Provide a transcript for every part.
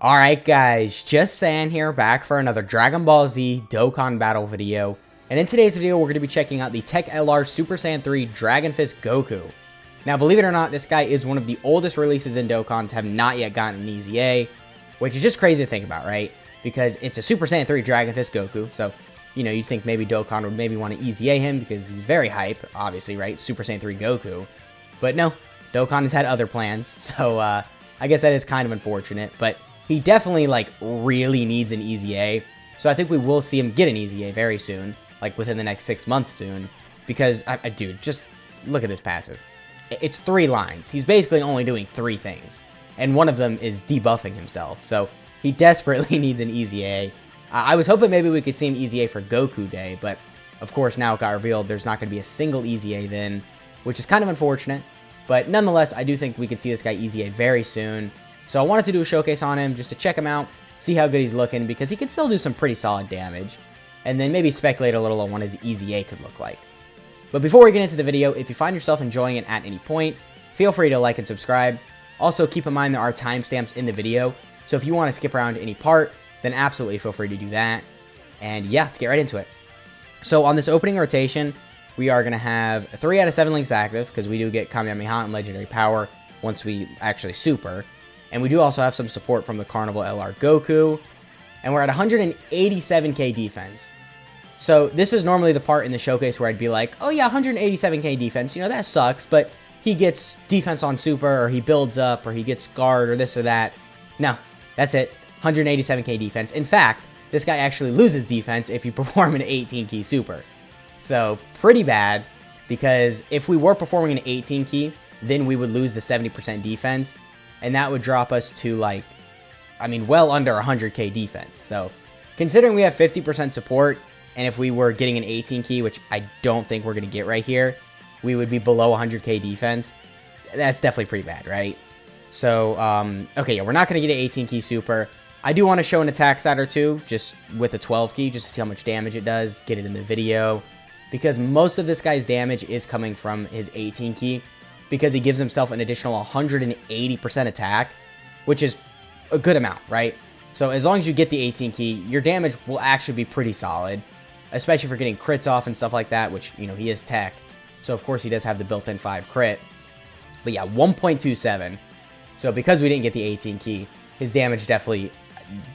Alright guys, just San here, back for another Dragon Ball Z Dokkan battle video. And in today's video, we're going to be checking out the Tech LR Super Saiyan 3 Dragon Fist Goku. Now, believe it or not, this guy is one of the oldest releases in Dokkan to have not yet gotten an easy A, which is just crazy to think about, right? Because it's a Super Saiyan 3 Dragon Fist Goku, so, you know, you'd think maybe Dokkan would maybe want to easy A him because he's very hype, obviously, right? Super Saiyan 3 Goku. But no, Dokkan has had other plans, so I guess that is kind of unfortunate, but he definitely, really needs an easy A, so I think we will see him get an easy A very soon, like within the next 6 months soon, because, dude, just look at this passive. It's 3 lines. He's basically only doing 3 things, and one of them is debuffing himself, so he desperately needs an easy A. I was hoping maybe we could see him easy A for Goku Day, but of course now it got revealed there's not going to be a single easy A then, which is kind of unfortunate, but nonetheless, I do think we could see this guy easy A very soon. So I wanted to do a showcase on him just to check him out, see how good he's looking, because he could still do some pretty solid damage, and then maybe speculate a little on what his easy A could look like. But before we get into the video, if you find yourself enjoying it at any point, feel free to like and subscribe. Also, keep in mind there are timestamps in the video, so if you want to skip around to any part, then absolutely feel free to do that. And yeah, let's get right into it. So on this opening rotation, we are going to have 3 out of 7 links active, because we do get Kamehameha and Legendary Power once we actually super. And we do also have some support from the Carnival LR Goku. And we're at 187k defense. So this is normally the part in the showcase where I'd be like, oh yeah, 187k defense, you know, that sucks, but he gets defense on super, or he builds up, or he gets guard, or this or that. No, that's it, 187k defense. In fact, this guy actually loses defense if you perform an 18 key super. So pretty bad, because if we were performing an 18 key, then we would lose the 70% defense. And that would drop us to, well under 100k defense. So, considering we have 50% support, and if we were getting an 18 key, which I don't think we're going to get right here, we would be below 100k defense. That's definitely pretty bad, right? So, okay, yeah, we're not going to get an 18 key super. I do want to show an attack stat or two, just with a 12 key, just to see how much damage it does, get it in the video. Because most of this guy's damage is coming from his 18 key, because he gives himself an additional 180% attack, which is a good amount, right? So as long as you get the 18 key, your damage will actually be pretty solid, especially for getting crits off and stuff like that, which, you know, he is tech. So of course he does have the built-in 5 crit. But yeah, 1.27. So because we didn't get the 18 key, his damage definitely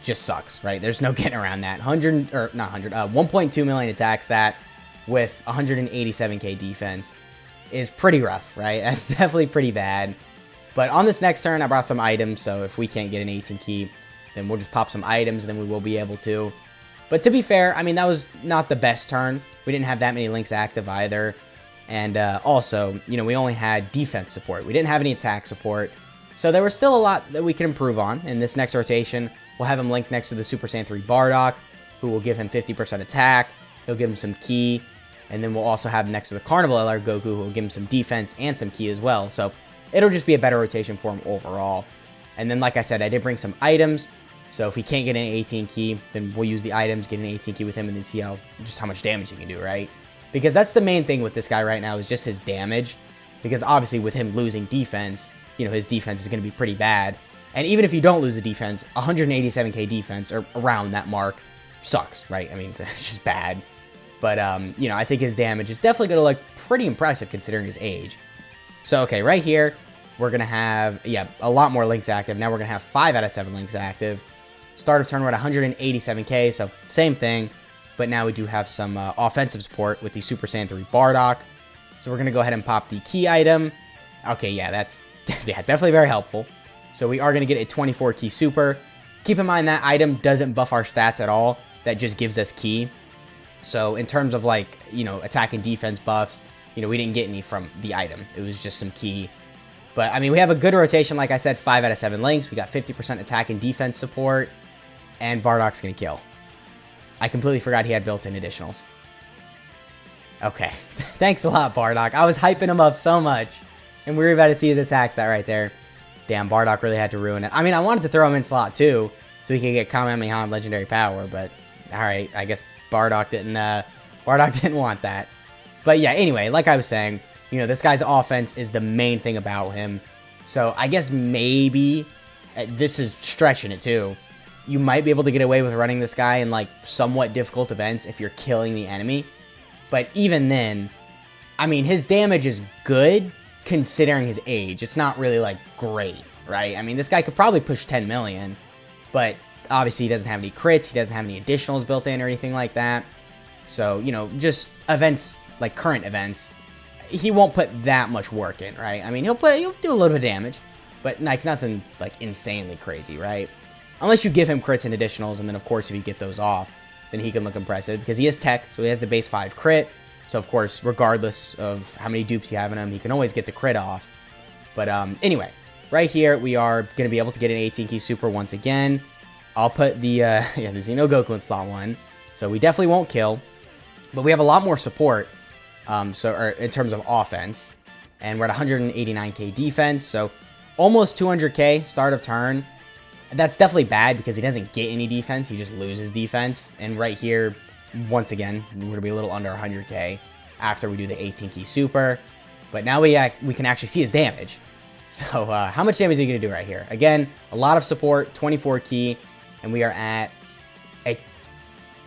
just sucks, right? There's no getting around that. 1.2 million attack stat with 187k defense is pretty rough, right? That's definitely pretty bad. But on this next turn, I brought some items, so if we can't get an 18 key, then we'll just pop some items, and then we will be able to. But to be fair, that was not the best turn. We didn't have that many links active either. And also, you know, we only had defense support. We didn't have any attack support. So there was still a lot that we could improve on. In this next rotation, we'll have him linked next to the Super Saiyan 3 Bardock, who will give him 50% attack. He'll give him some ki. And then we'll also have next to the Carnival LR Goku, who will give him some defense and some ki as well. So it'll just be a better rotation for him overall. And then, like I said, I did bring some items. So if we can't get an 18 key, then we'll use the items, get an 18 key with him, and then see how much damage he can do, right? Because that's the main thing with this guy right now, is just his damage. Because obviously with him losing defense, you know, his defense is going to be pretty bad. And even if you don't lose the defense, 187k defense, or around that mark, sucks, right? It's just bad. But, you know, I think his damage is definitely going to look pretty impressive considering his age. So, okay, right here, we're going to have, yeah, a lot more links active. Now we're going to have 5 out of 7 links active. Start of turn, we're at 187k, so same thing. But now we do have some offensive support with the Super Saiyan 3 Bardock. So we're going to go ahead and pop the key item. Okay, yeah, that's definitely very helpful. So we are going to get a 24 key super. Keep in mind that item doesn't buff our stats at all. That just gives us ki. So in terms of, attack and defense buffs, you know, we didn't get any from the item. It was just some ki. But, we have a good rotation, like I said, 5 out of 7 links. We got 50% attack and defense support. And Bardock's going to kill. I completely forgot he had built-in additionals. Okay. Thanks a lot, Bardock. I was hyping him up so much. And we were about to see his attack stat right there. Damn, Bardock really had to ruin it. I wanted to throw him in slot, too, so he could get Kamehameha and Legendary Power. But, alright, I guess Bardock didn't want that. But yeah, anyway, like I was saying, you know, this guy's offense is the main thing about him. So I guess maybe this is stretching it too. You might be able to get away with running this guy in like somewhat difficult events if you're killing the enemy. But even then, I mean, his damage is good considering his age. It's not really like great, right? I mean, this guy could probably push 10 million, but obviously he doesn't have any crits. He doesn't have any additionals built in or anything like that. So, you know, just events like current events, he won't put that much work in, right? I mean, he'll do a little bit of damage, but like nothing like insanely crazy, right? Unless you give him crits and additionals, and then of course if you get those off, then he can look impressive because he is tech, so he has the base 5 crit. So of course, regardless of how many dupes you have in him, he can always get the crit off. But anyway, right here we are going to be able to get an 18 key super once again. I'll put the the Xeno Goku in slot 1, so we definitely won't kill, but we have a lot more support. Or in terms of offense, and we're at 189k defense, so almost 200k start of turn. That's definitely bad because he doesn't get any defense, he just loses defense. And right here, once again, we're gonna be a little under 100k after we do the 18 key super. But now we can actually see his damage. So how much damage is he gonna do right here? Again, a lot of support, 24 key, and we are at a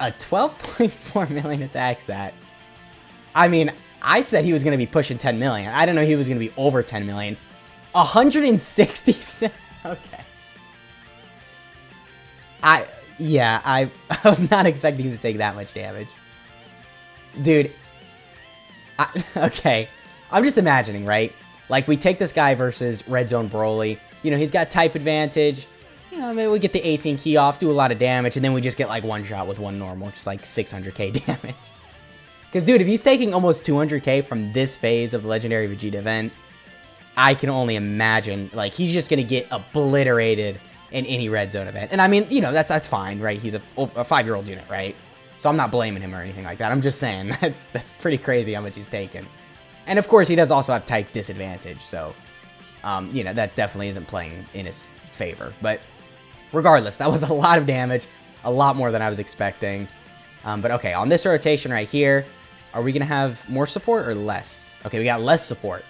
12.4 million attack stat. I mean, I said he was going to be pushing 10 million. I didn't know he was going to be over 10 million. 166. Okay. I was not expecting to take that much damage. Dude. Okay. I'm just imagining, right? Like, we take this guy versus Red Zone Broly. You know, he's got type advantage. You know, maybe we get the 18 key off, do a lot of damage, and then we just get, like, one shot with one normal, which is, like, 600k damage. Because, dude, if he's taking almost 200k from this phase of the Legendary Vegeta event, I can only imagine, like, he's just going to get obliterated in any Red Zone event. And, I mean, you know, that's fine, right? He's a 5-year-old unit, right? So I'm not blaming him or anything like that. I'm just saying, that's pretty crazy how much he's taken. And, of course, he does also have type disadvantage, so, you know, that definitely isn't playing in his favor. But regardless, that was a lot of damage, a lot more than I was expecting. But, okay, on this rotation right here, are we going to have more support or less? Okay, we got less support.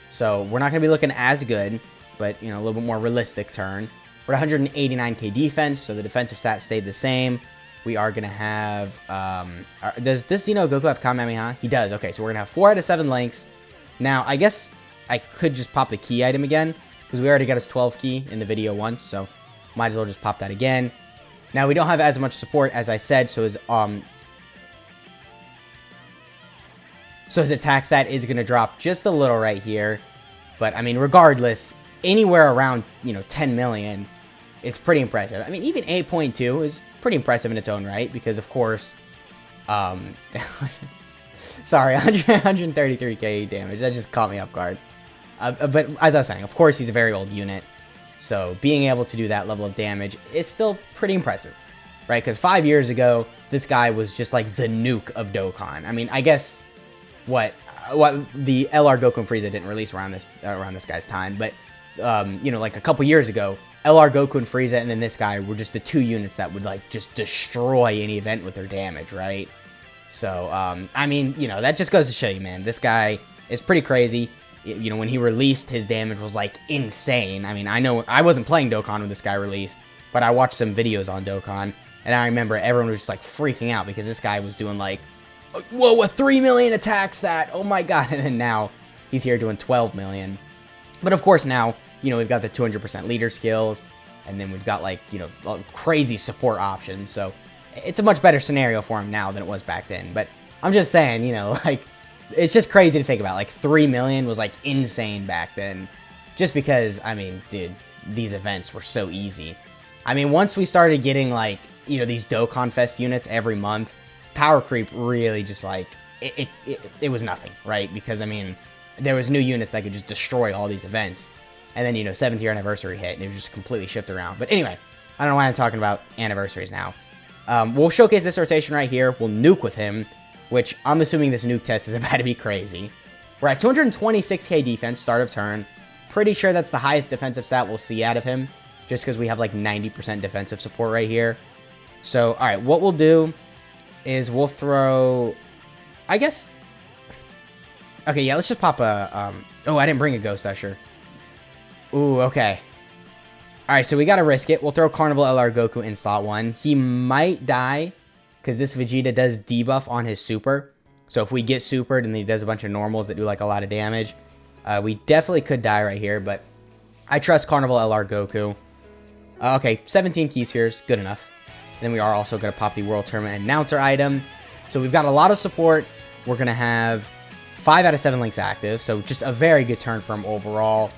So we're not going to be looking as good, but, you know, a little bit more realistic turn. We're at 189k defense, so the defensive stats stayed the same. We are going to have... does this Xeno Goku have Kamehameha? He does. Okay, so we're going to have 4 out of 7 links. Now, I guess I could just pop the key item again, because we already got his 12 key in the video once, so might as well just pop that again. Now, we don't have as much support, as I said, so his attack stat is going to drop just a little right here. But, I mean, regardless, anywhere around, you know, 10 million is pretty impressive. I mean, even 8.2 is pretty impressive in its own right, because, of course, sorry, 133k damage. That just caught me off guard. But, as I was saying, of course, he's a very old unit. So, being able to do that level of damage is still pretty impressive, right? Because 5 years ago, this guy was just like the nuke of Dokkan. I mean, I guess... What the LR Goku and Frieza didn't release around this guy's time, but you know, like a couple years ago, LR Goku and Frieza and then this guy were just the 2 units that would like just destroy any event with their damage, right? So I mean, you know, that just goes to show you, man, this guy is pretty crazy. You know, when he released, his damage was like insane. I mean, I know I wasn't playing Dokkan when this guy released, but I watched some videos on Dokkan, and I remember everyone was just like freaking out because this guy was doing like, whoa, a 3 million attack stat, oh my god, and then now he's here doing 12 million. But of course now, you know, we've got the 200% leader skills, and then we've got like, you know, crazy support options, so it's a much better scenario for him now than it was back then. But I'm just saying, you know, like, it's just crazy to think about, like 3 million was like insane back then, just because, I mean, dude, these events were so easy. I mean, once we started getting like, you know, these Dokkan Fest units every month, power creep really just like, it was nothing, right? Because, I mean, there was new units that could just destroy all these events. And then, you know, 7th year anniversary hit, and it was just completely shifted around. But anyway, I don't know why I'm talking about anniversaries now. We'll showcase this rotation right here. We'll nuke with him, which I'm assuming this nuke test is about to be crazy. We're at 226k defense, start of turn. Pretty sure that's the highest defensive stat we'll see out of him, just because we have like 90% defensive support right here. So, alright, what we'll do is we'll throw, I guess, okay, yeah, let's just pop a, oh, I didn't bring a Ghost Usher. Ooh, okay. Alright, so we gotta risk it. We'll throw Carnival LR Goku in slot 1. He might die, because this Vegeta does debuff on his super. So if we get supered and he does a bunch of normals that do like a lot of damage, we definitely could die right here, but I trust Carnival LR Goku. Okay, 17 key spheres, good enough. And then we are also going to pop the World Tournament Announcer item. So we've got a lot of support. We're going to have 5 out of 7 links active, so just a very good turn for him overall.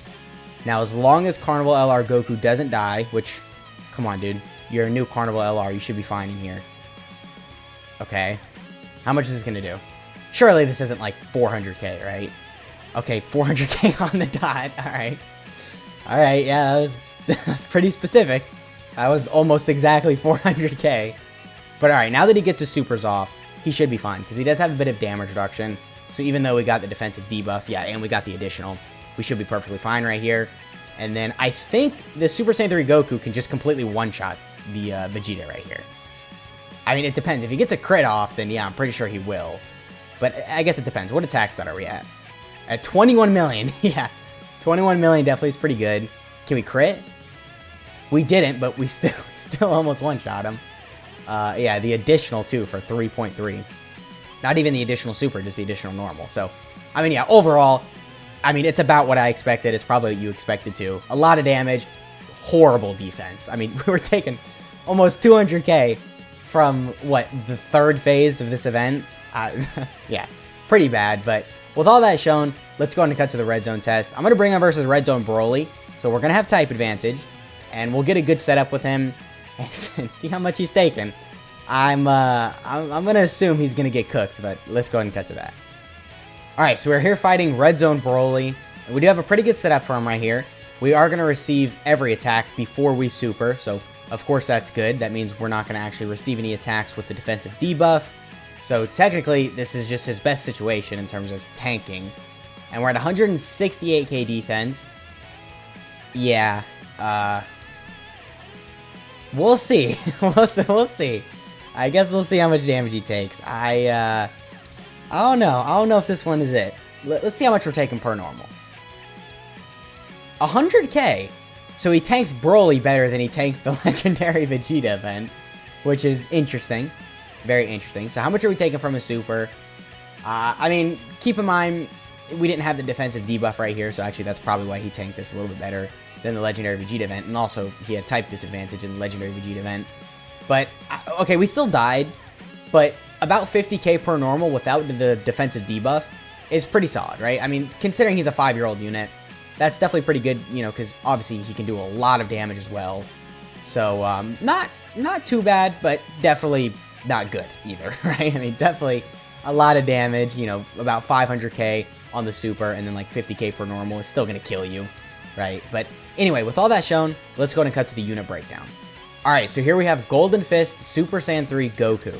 Now, as long as Carnival LR Goku doesn't die, which, come on, dude. You're a new Carnival LR. You should be fine in here. Okay. How much is this going to do? Surely this isn't like 400k, right? Okay, 400k on the dot. Alright. Alright, yeah, that's pretty specific. That was almost exactly 400k. But alright, now that he gets his supers off, he should be fine, because he does have a bit of damage reduction. So even though we got the defensive debuff, yeah, and we got the additional, we should be perfectly fine right here. And then I think the Super Saiyan 3 Goku can just completely one-shot the Vegeta right here. I mean, it depends. If he gets a crit off, then yeah, I'm pretty sure he will. But I guess it depends. What attack stat are we at? At 21 million. Yeah, 21 million definitely is pretty good. Can we crit? We didn't, but we still almost one-shot him. Yeah, the additional, too, for 3.3. Not even the additional super, just the additional normal. So, I mean, yeah, overall, I mean, it's about what I expected. It's probably what you expected, too. A lot of damage. Horrible defense. I mean, we were taking almost 200k from, what, the 3rd phase of this event? Yeah, pretty bad, but with all that shown, let's go ahead and cut to the Red Zone test. I'm going to bring him versus Red Zone Broly, so we're going to have type advantage, and we'll get a good setup with him and see how much he's taking. I'm going to assume he's going to get cooked, but let's go ahead and cut to that. Alright, so we're here fighting Red Zone Broly, and we do have a pretty good setup for him right here. We are going to receive every attack before we super, so of course that's good. That means we're not going to actually receive any attacks with the defensive debuff. So technically, this is just his best situation in terms of tanking. And we're at 168k defense. Yeah, we'll see. We'll see. I guess we'll see how much damage he takes. I don't know. I don't know if this one is it. Let's see how much we're taking per normal. 100k. So he tanks Broly better than he tanks the Legendary Vegeta event, which is interesting. Very interesting. So how much are we taking from his super? I mean, keep in mind, we didn't have the defensive debuff right here, so actually that's probably why he tanked this a little bit better than the Legendary Vegeta event, and also he had type disadvantage in the Legendary Vegeta event. But, okay, we still died, but about 50k per normal without the defensive debuff is pretty solid, right? I mean, considering he's a 5-year-old unit, that's definitely pretty good, you know, because obviously he can do a lot of damage as well. So, not too bad, but definitely not good either, right? I mean, definitely a lot of damage, you know, about 500k on the super, and then like 50k per normal is still going to kill you, right? But anyway, with all that shown, let's go ahead and cut to the unit breakdown. Alright, so here we have Golden Fist Super Saiyan 3 Goku.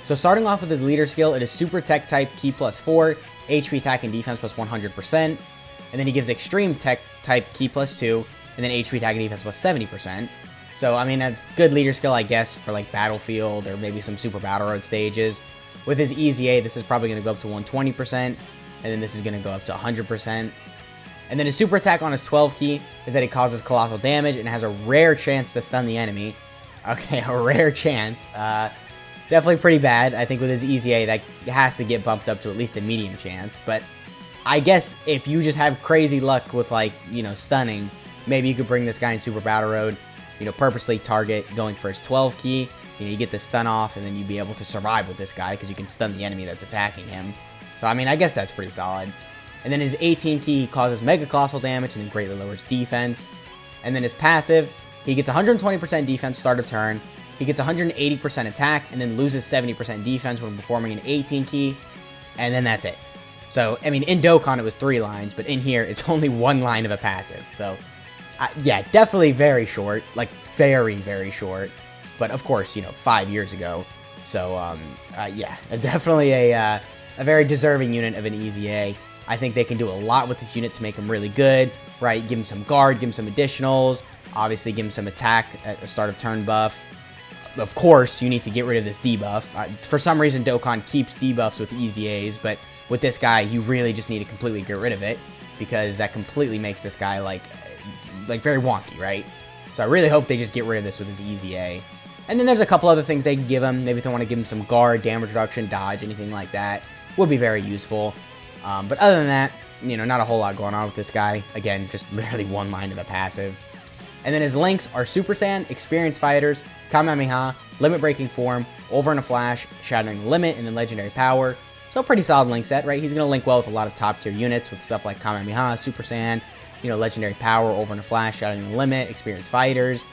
So starting off with his leader skill, it is Super Tech Type Ki +4, HP Attack and Defense plus 100%, and then he gives Extreme Tech Type Ki +2, and then HP Attack and Defense plus 70%. So, I mean, a good leader skill, I guess, for like Battlefield or maybe some Super Battle Road stages. With his Easy A, this is probably going to go up to 120%, and then this is going to go up to 100%. And then his super attack on his 12 key is that it causes colossal damage and has a rare chance to stun the enemy. Okay, a rare chance. Definitely pretty bad. I think with his Easy A, that has to get bumped up to at least a medium chance. But I guess if you just have crazy luck with, like, you know, stunning, maybe you could bring this guy in Super Battle Road, you know, purposely target going for his 12 key. You know, you get the stun off, and then you'd be able to survive with this guy because you can stun the enemy that's attacking him. So, I mean, I guess that's pretty solid. And then his 18 key causes mega colossal damage and then greatly lowers defense. And then his passive, he gets 120% defense start of turn. He gets 180% attack and then loses 70% defense when performing an 18 key. And then that's it. So, I mean, in Dokkan it was 3 lines, but in here it's only 1 line of a passive. So, yeah, definitely very short. Like, very, very short. But, of course, you know, 5 years ago. So, yeah, definitely a very deserving unit of an Easy A. I think they can do a lot with this unit to make him really good, right? Give him some guard, give him some additionals, obviously give him some attack at the start of turn buff. Of course, you need to get rid of this debuff. For some reason, Dokkan keeps debuffs with Easy A's, but with this guy, you really just need to completely get rid of it, because that completely makes this guy, like very wonky, right? So I really hope they just get rid of this with his EZA. And then there's a couple other things they can give him. Maybe if they want to give him some guard, damage reduction, dodge, anything like that. Would be very useful. But other than that, you know, not a whole lot going on with this guy. Again, just literally one line of a passive. And then his links are Super Saiyan, Experienced Fighters, Kamehameha, Limit Breaking Form, Over in a Flash, Shattering Limit, and then Legendary Power. So a pretty solid link set, right? He's going to link well with a lot of top tier units with stuff like Kamehameha, Super Saiyan, you know, Legendary Power, Over in a Flash, Shattering Limit, Experienced Fighters.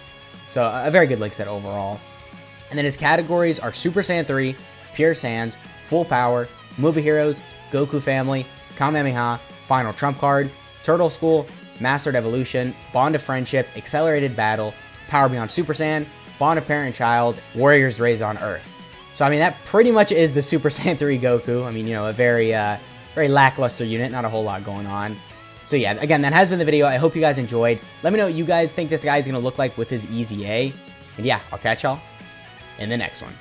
So a very good link set overall. And then his categories are Super Saiyan 3, Pure Saiyans, Full Power, Movie Heroes, Goku Family, Kamehameha, Final Trump Card, Turtle School, Mastered Evolution, Bond of Friendship, Accelerated Battle, Power Beyond Super Saiyan, Bond of Parent and Child, Warriors Raised on Earth. So I mean, that pretty much is the Super Saiyan 3 Goku. I mean, you know, a very lackluster unit, not a whole lot going on. So yeah, again, that has been the video. I hope you guys enjoyed. Let me know what you guys think this guy's going to look like with his EZA. And yeah, I'll catch y'all in the next one.